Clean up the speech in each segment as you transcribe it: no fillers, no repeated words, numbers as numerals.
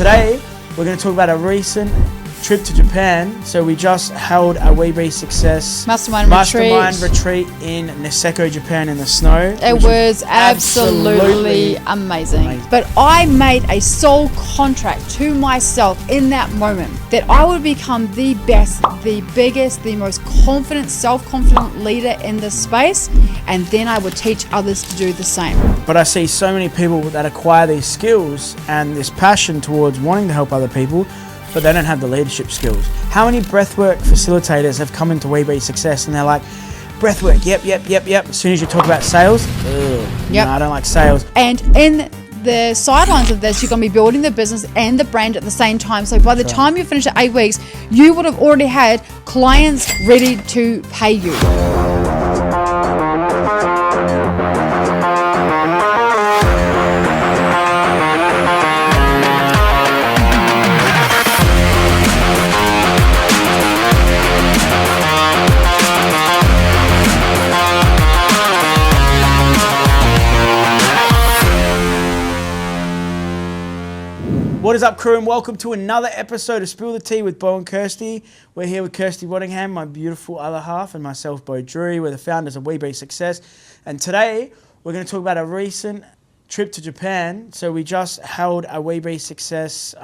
today we're going to talk about a recent trip to Japan. So we just held a WeBeSuccess mastermind retreat in Niseko, Japan in the snow. It was absolutely amazing. But I made a soul contract to myself in that moment that I would become the best, the biggest, the most confident, self-confident leader in this space, and then I would teach others to do the same. But I see so many people that acquire these skills and this passion towards wanting to help other people, but they don't have the leadership skills. How many breathwork facilitators have come into WeBeSuccess and they're like, breathwork, yep. As soon as you talk about sales, no, I don't like sales. And in the sidelines of this, you're going to be building the business and the brand at the same time. So by the time you finish the 8 weeks, you would have already had clients ready to pay you. What is up, crew, and welcome to another episode of Spill the Tea with Bo and Kirsty. We're here with Kirsty Waddingham, my beautiful other half, and myself, Bo Drury. We're the founders of WeBeSuccess. And today, we're going to talk about a recent trip to Japan. So we just held a WeBeSuccess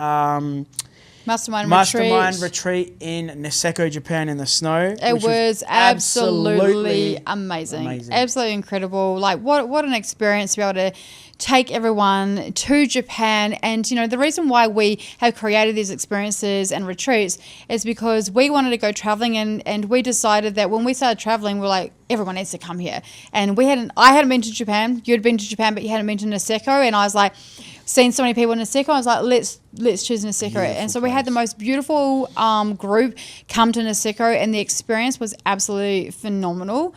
mastermind retreat in Niseko, Japan in the snow. It was absolutely amazing. Absolutely incredible. Like, what an experience to be able to take everyone to Japan. And, you know, the reason why we have created these experiences and retreats is because we wanted to go traveling, and we decided that when we started traveling, we're like, everyone needs to come here. And I hadn't been to Japan. You had been to Japan, but you hadn't been to Niseko. And I was like, seen so many people in Niseko, I was like, let's choose Niseko. And so we had the most beautiful group come to Niseko, and the experience was absolutely phenomenal.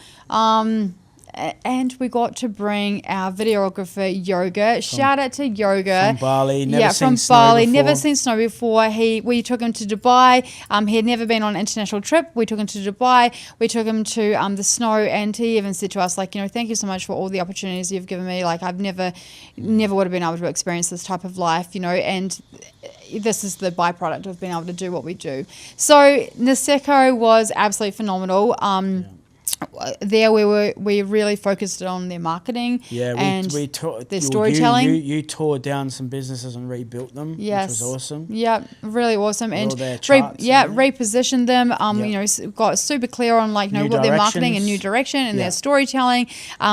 And we got to bring our videographer, Yoga. Shout out to Yoga. From Bali. Never seen snow before. We took him to Dubai. He had never been on an international trip. We took him to Dubai. We took him to the snow, and he even said to us, like, you know, thank you so much for all the opportunities you've given me. Like, I've never would have been able to experience this type of life, you know, and this is the byproduct of being able to do what we do. So Niseko was absolutely phenomenal. There we really focused on their marketing and their storytelling. You tore down some businesses and rebuilt them, which was awesome. Yeah, really awesome. And repositioned them. You know, got super clear on, like, you know, what their marketing and new direction and their storytelling.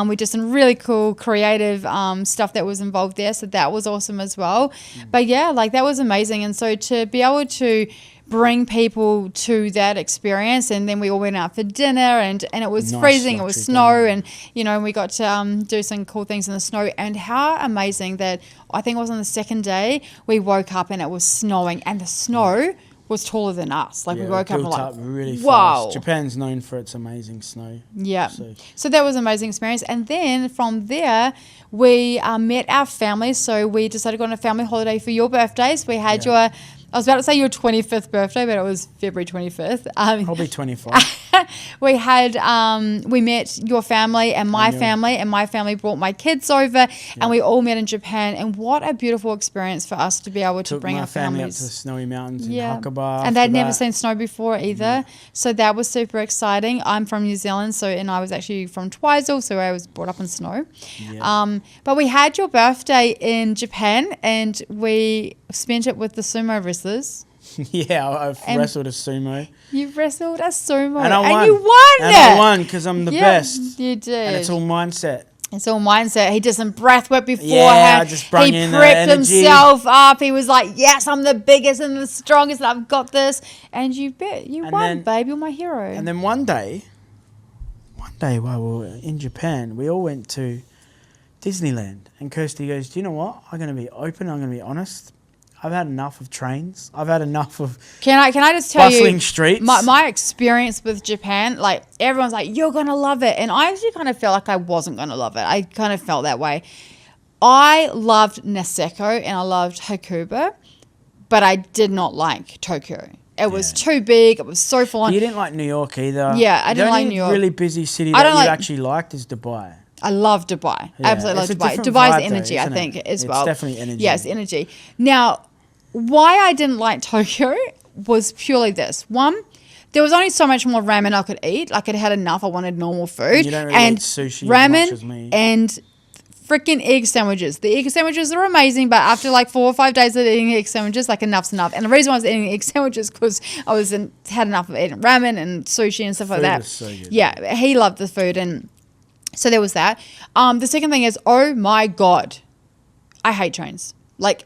We did some really cool creative stuff that was involved there, so that was awesome as well. But yeah, like, that was amazing. And so to be able to bring people to that experience, and then we all went out for dinner, and it was freezing, it was snow, and, you know, we got to do some cool things in the snow. And how amazing that, I think it was on the second day, we woke up and it was snowing, and the snow was taller than us. Like, we woke up and like, really wow. Fast. Japan's known for its amazing snow. Yeah. So that was an amazing experience. And then from there, we met our families. So we decided to go on a family holiday for your birthdays. We had I was about to say your 25th birthday, but it was February 25th. Probably 25. We met your family and my family brought my kids over, and we all met in Japan. And what a beautiful experience for us to be able to bring our family families up to the snowy mountains in Hakuba. And they'd never seen snow before either. So that was super exciting. I'm from New Zealand, and I was actually from Twizel, so I was brought up in snow. But we had your birthday in Japan, and we spent it with the sumo wrestlers. I've wrestled a sumo. You wrestled a sumo. And I won. And you won I won because I'm the best. You did. And it's all mindset. He did some breath work beforehand. Yeah, I just brought in the prepped energy. himself up. He was like, yes, I'm the biggest and the strongest. I've got this. And you won, babe. You're my hero. And then one day while we were in Japan, we all went to Disneyland. And Kirsty goes, do you know what? I'm going to be open. I'm going to be honest. I've had enough of trains. I've had enough of Can I just tell you, bustling streets. My experience with Japan, like, everyone's like, you're going to love it. And I actually kind of felt like I wasn't going to love it. I kind of felt that way. I loved Niseko and I loved Hakuba, but I did not like Tokyo. It was too big. It was so full on. You didn't like New York either. Yeah, I didn't like New York. The only really busy city that you actually liked is Dubai. I love Dubai. Absolutely love Dubai. Dubai's energy, I think, as well. It's definitely energy. Yes, energy. Now, why I didn't like Tokyo was purely this. One, there was only so much more ramen I could eat. Like, I'd had enough. I wanted normal food. You don't really eat sushi ramen as much as me. And freaking egg sandwiches. The egg sandwiches are amazing, but after like 4 or 5 days of eating egg sandwiches, like, enough's enough. And the reason why I was eating egg sandwiches because I had enough of eating ramen and sushi and stuff like that. Is so good. Yeah, he loved the food, and so there was that. The second thing is, oh my God, I hate trains. Like,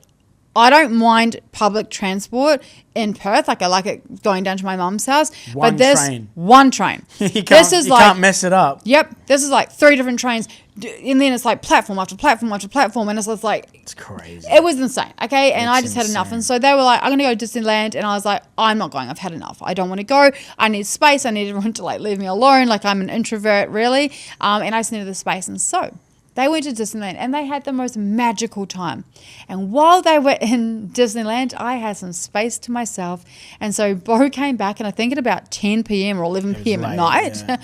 I don't mind public transport in Perth. Like, I like it going down to my mum's house. One train. You can't mess it up. Yep. This is like 3 different trains. And then it's like platform after platform after platform. And it's like... It's crazy. It was insane. Okay. And I just had enough. And so they were like, I'm going to go to Disneyland. And I was like, I'm not going. I've had enough. I don't want to go. I need space. I need everyone to like leave me alone. Like, I'm an introvert, really. And I just needed the space. And so... they went to Disneyland and they had the most magical time. And while they were in Disneyland, I had some space to myself. And so Bo came back, and I think at about 10 p.m. or 11 p.m. at night. Yeah.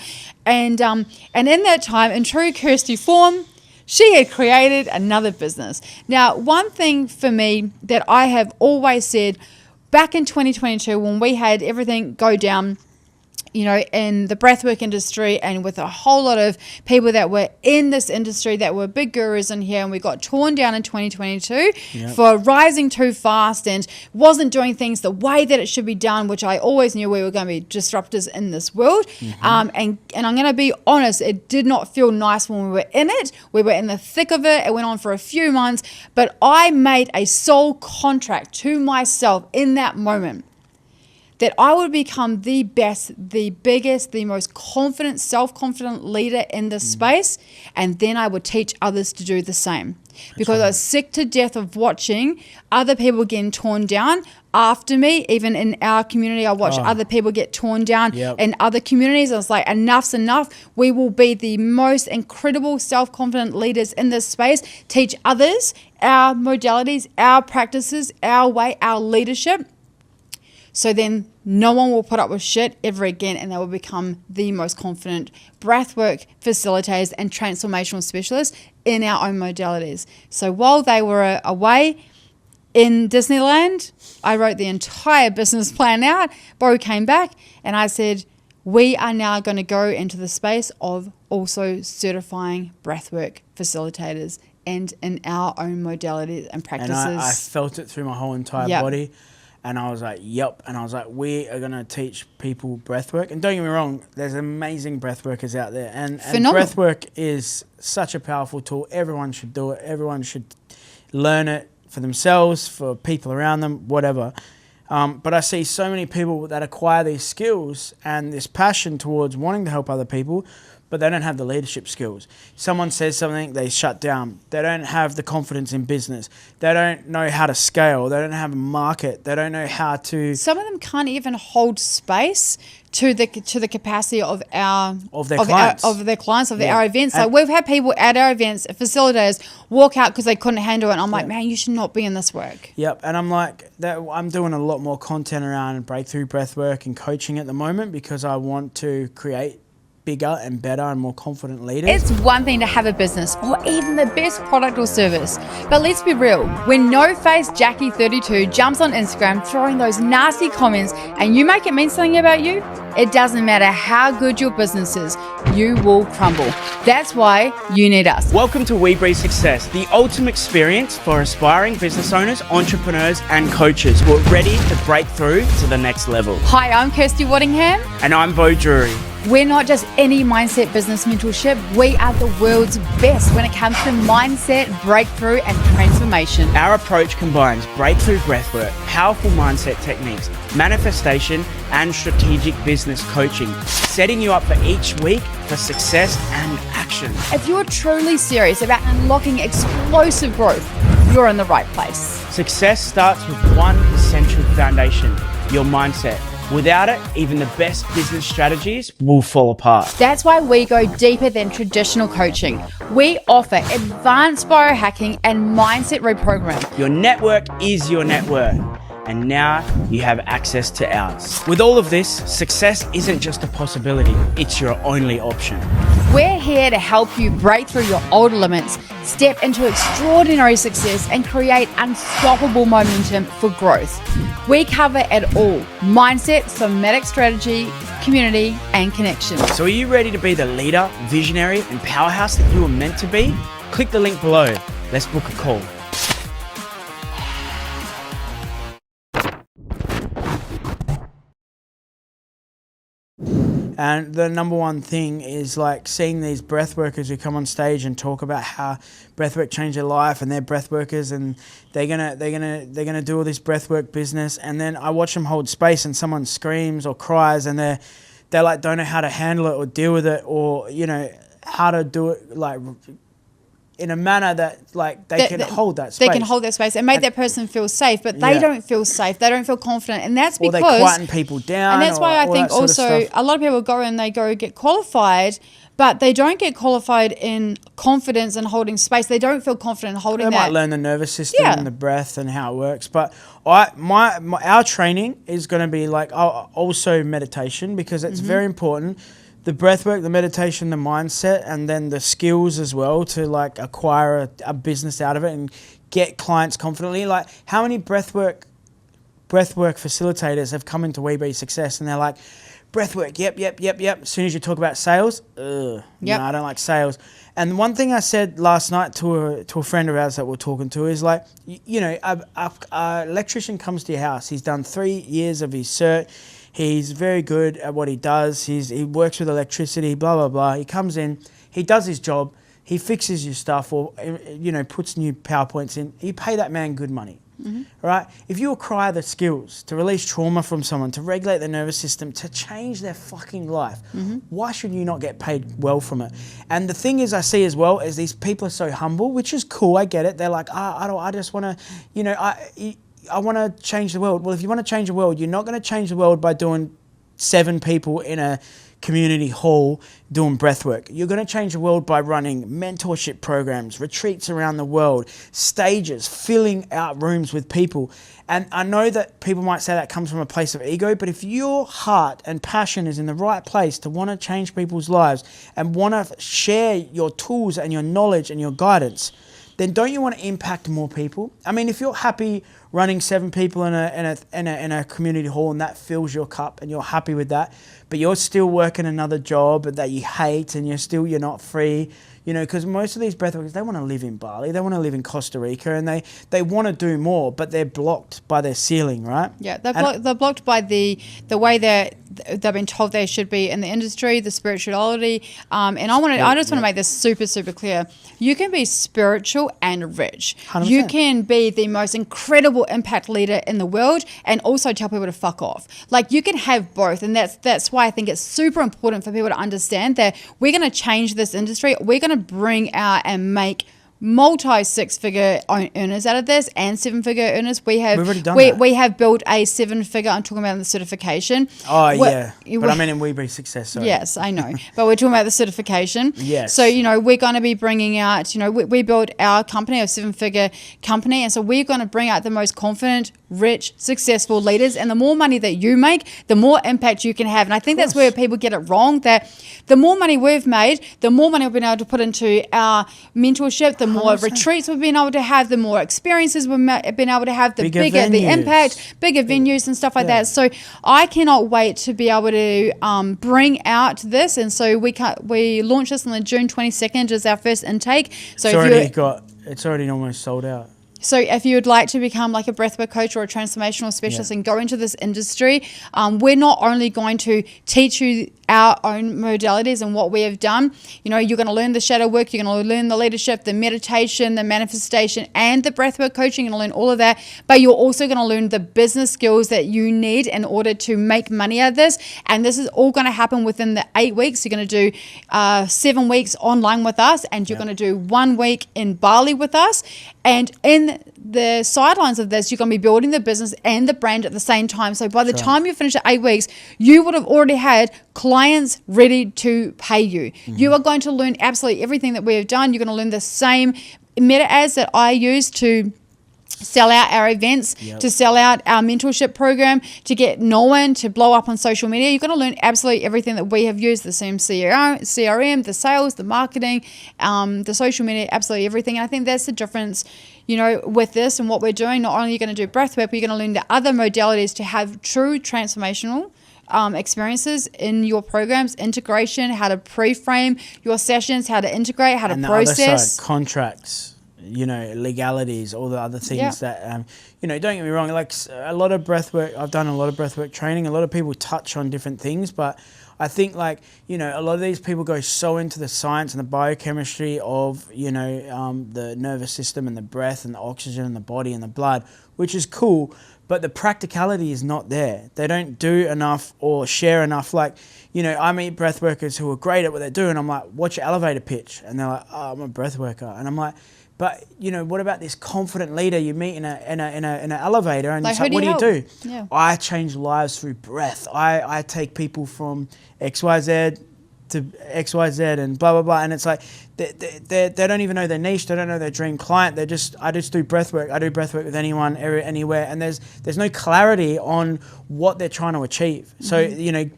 And in that time, in true Kirsty form, she had created another business. Now, one thing for me that I have always said, back in 2022, when we had everything go down, you know, in the breathwork industry, and with a whole lot of people that were in this industry that were big gurus in here, and we got torn down in 2022 for rising too fast and wasn't doing things the way that it should be done, which I always knew we were going to be disruptors in this world. And I'm going to be honest, it did not feel nice when we were in it. We were in the thick of it. It went on for a few months, but I made a soul contract to myself in that moment that I would become the best, the biggest, the most confident, self-confident leader in this space, and then I would teach others to do the same. Because I was sick to death of watching other people getting torn down after me. Even in our community, I watched other people get torn down in other communities. I was like, enough's enough. We will be the most incredible, self-confident leaders in this space. Teach others our modalities, our practices, our way, our leadership. So then no one will put up with shit ever again, and they will become the most confident breathwork facilitators and transformational specialists in our own modalities. So while they were away in Disneyland, I wrote the entire business plan out. Bo came back, and I said, we are now going to go into the space of also certifying breathwork facilitators and in our own modalities and practices. And I felt it through my whole entire body. And I was like, yep. And I was like, we are going to teach people breathwork. And don't get me wrong, there's amazing breathworkers out there. And breathwork is such a powerful tool. Everyone should do it. Everyone should learn it for themselves, for people around them, whatever. But I see so many people that acquire these skills and this passion towards wanting to help other people, but they don't have the leadership skills. Someone says something, they shut down. They don't have the confidence in business. They don't know how to scale. They don't have a market. They don't know how to... Some of them can't even hold space to the capacity of their clients. Our events. Like, we've had people at our events, facilitators, walk out because they couldn't handle it. And I'm like, man, you should not be in this work. Yep. And I'm like, I'm doing a lot more content around breakthrough breathwork and coaching at the moment because I want to create bigger and better and more confident leaders. It's one thing to have a business or even the best product or service, but let's be real, when no-face Jackie32 jumps on Instagram throwing those nasty comments and you make it mean something about you, it doesn't matter how good your business is, you will crumble. That's why you need us. Welcome to WeBeSuccess, the ultimate experience for aspiring business owners, entrepreneurs and coaches who are ready to break through to the next level. Hi, I'm Kirsty Waddingham. And I'm Bo Drury. We're not just any mindset business mentorship. We are the world's best when it comes to mindset, breakthrough, and transformation. Our approach combines breakthrough breathwork, powerful mindset techniques, manifestation, and strategic business coaching, setting you up for each week for success and action. If you're truly serious about unlocking explosive growth, you're in the right place. Success starts with one essential foundation, your mindset. Without it, even the best business strategies will fall apart. That's why we go deeper than traditional coaching. We offer advanced biohacking and mindset reprogramming. Your network is your net worth. and now you have access to ours. With all of this, success isn't just a possibility, it's your only option. We're here to help you break through your old limits, step into extraordinary success, and create unstoppable momentum for growth. We cover it all: mindset, somatic strategy, community, and connection. So are you ready to be the leader, visionary, and powerhouse that you were meant to be? Click the link below. Let's book a call. And the number one thing is like seeing these breath workers who come on stage and talk about how breathwork changed their life, and they're breath workers and they're gonna do all this breathwork business. And then I watch them hold space and someone screams or cries and they like don't know how to handle it or deal with it, or you know how to do it like in a manner that like they can hold that space. They can hold that space and make that person feel safe, but they don't feel safe. They don't feel confident. And that's because... Or they quieten people down. And that's why I think also a lot of people go and they go get qualified, but they don't get qualified in confidence and holding space. They don't feel confident in holding that. They might learn the nervous system and the breath and how it works. But our training is going to be like also meditation, because it's very important. The breathwork, the meditation, the mindset, and then the skills as well to like acquire a business out of it and get clients confidently. Like how many breathwork facilitators have come into WeBeSuccess and they're like, breathwork, yep. As soon as you talk about sales, no, I don't like sales. And one thing I said last night to a friend of ours that we're talking to is like, you know, a electrician comes to your house. He's done 3 years of his cert. He's very good at what he does. He works with electricity, blah, blah, blah. He comes in, he does his job, he fixes your stuff, or, you know, puts new PowerPoints in. You pay that man good money, right? If you acquire the skills to release trauma from someone, to regulate their nervous system, to change their fucking life, why should you not get paid well from it? And the thing is, I see as well, is these people are so humble, which is cool, I get it. They're like, I just want to, you know, I want to change the world. Well, if you want to change the world, you're not going to change the world by doing 7 people in a community hall doing breath work. You're going to change the world by running mentorship programs, retreats around the world, stages, filling out rooms with people. And I know that people might say that comes from a place of ego, but if your heart and passion is in the right place to want to change people's lives and want to share your tools and your knowledge and your guidance, then don't you want to impact more people? I mean, if you're happy running 7 people in a community hall and that fills your cup and you're happy with that, but you're still working another job that you hate and you're not free, you know, because most of these breathworkers, they want to live in Bali, they want to live in Costa Rica, and they want to do more, but they're blocked by their ceiling, right? Yeah, they're blocked by the way they've been told they should be in the industry, the spirituality, and I just want to make this super, super clear. You can be spiritual and rich. 100%. You can be the most incredible impact leader in the world and also tell people to fuck off. Like, you can have both, and that's why I think it's super important for people to understand that we're going to change this industry. We're going to bring out and make multi-6-figure earners out of this, and 7-figure earners. We've already done that. We have built a 7-figure. I'm talking about the certification. Oh, yeah. But I mean in WeBeSuccess. Sorry. Yes, I know. But we're talking about the certification. Yes. So, you know, we're going to be bringing out, you know, we built our company, a 7-figure company. And so we're going to bring out the most confident, rich, successful leaders. And the more money that you make, the more impact you can have. And I think that's where people get it wrong, that the more money we've made, the more money we've been able to put into our mentorship, the more 100%. Retreats we've been able to have, the more experiences we've been able to have, the bigger the impact, bigger venues and stuff like that. So I cannot wait to be able to bring out this. And so we launched this on the June 22nd is our first intake. So it's already almost sold out. So if you would like to become like a breathwork coach or a transformational specialist and go into this industry, we're not only going to teach you our own modalities and what we have done. You know, you're going to learn the shadow work, you're going to learn the leadership, the meditation, the manifestation, and the breathwork coaching. You're going to learn all of that, but you're also going to learn the business skills that you need in order to make money out of this. And this is all going to happen within the 8 weeks. You're going to do 7 weeks online with us, and you're going to do 1 week in Bali with us. And in the sidelines of this, you're going to be building the business and the brand at the same time. So by the time you finish the 8 weeks, you would have already had clients ready to pay you. You are going to learn absolutely everything that we have done. You're going to learn the same meta ads that I use to sell out our events, to sell out our mentorship program, to get known, to blow up on social media. You're going to learn absolutely everything that we have used, the same CRM, the sales, the marketing, the social media, absolutely everything. And I think that's the difference, with this and what we're doing. Not only are you going to do breathwork, but you're going to learn the other modalities to have true transformational experiences in your programs, integration, how to pre-frame your sessions, how to integrate, how to process. The other side, contracts, legalities, all the other things that, don't get me wrong, like a lot of breathwork, I've done a lot of breathwork training. A lot of people touch on different things, but I think a lot of these people go so into the science and the biochemistry of, the nervous system and the breath and the oxygen and the body and the blood, which is cool. But the practicality is not there. They don't do enough or share enough. I meet breath workers who are great at what they do, and I'm like, what's your elevator pitch? And they're like, oh, I'm a breath worker. And I'm like, but what about this confident leader you meet in an elevator, and it's like, what do you do? Yeah. I change lives through breath. I take people from XYZ to XYZ and blah, blah, blah. And it's like, they don't even know their niche. They don't know their dream client. I just do breath work. I do breath work with anyone, anywhere. And there's no clarity on what they're trying to achieve. So,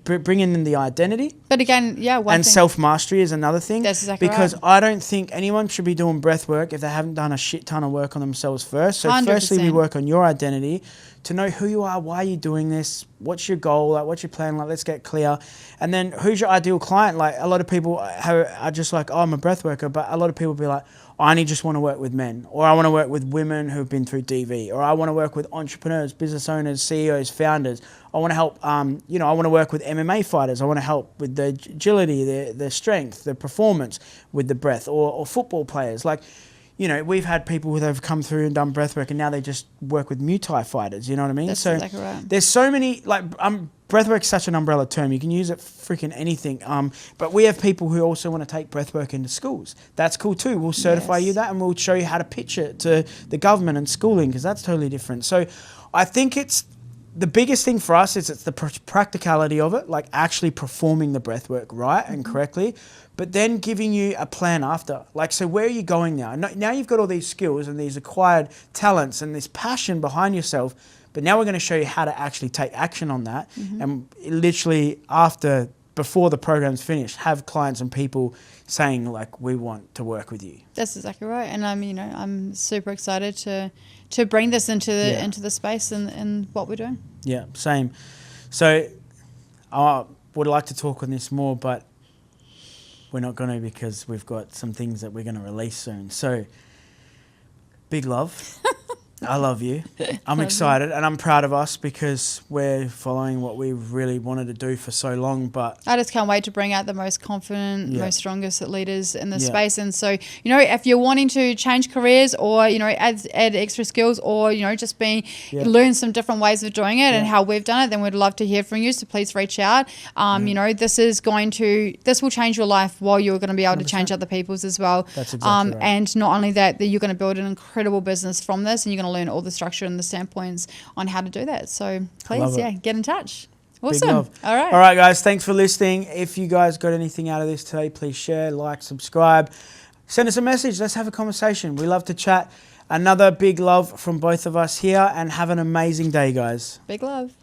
bringing in the identity. But again, and self-mastery is another thing. That's exactly because right. I don't think anyone should be doing breath work if they haven't done a shit ton of work on themselves first. So 100%. Firstly, we work on your identity to know who you are, why are you doing this, what's your goal, what's your plan, let's get clear. And then who's your ideal client? A lot of people are just like, oh, I'm a breath worker, but a lot of people be like, I only just want to work with men, or I want to work with women who've been through DV, or I want to work with entrepreneurs, business owners, CEOs, founders. I want to help, I want to work with MMA fighters. I want to help with the agility, the strength, the performance with the breath, or football players. We've had people who have come through and done breathwork, and now they just work with Muay Thai fighters. You know what I mean? That's exactly right. There's so many, breathwork's such an umbrella term. You can use it freaking anything. But we have people who also want to take breathwork into schools. That's cool too. We'll certify you that, and we'll show you how to pitch it to the government and schooling, because that's totally different. So I think it's the biggest thing for us is it's the practicality of it, actually performing the breathwork right and correctly, but then giving you a plan after. So where are you going now? Now you've got all these skills and these acquired talents and this passion behind yourself, but now we're going to show you how to actually take action on that. And literally before the program's finished, have clients and people saying we want to work with you. That's exactly right. And I'm super excited to bring this into the space and what we're doing. Yeah, same. So I would like to talk on this more, but we're not going to, because we've got some things that we're going to release soon. So big love. I love you. I'm excited and I'm proud of us because we're following what we really wanted to do for so long. But I just can't wait to bring out the most confident, most strongest leaders in the space. And so, if you're wanting to change careers or, add extra skills or, just learn some different ways of doing it and how we've done it, then we'd love to hear from you. So please reach out. This will change your life while you're going to be able 100%. To change other people's as well. That's exactly right. And not only that you're going to build an incredible business from this, and you're going to learn all the structure and the standpoints on how to do that. So please, get in touch. Awesome. All right, guys. Thanks for listening. If you guys got anything out of this today, please share, subscribe, send us a message. Let's have a conversation. We love to chat. Another big love from both of us here, and have an amazing day, guys. Big love.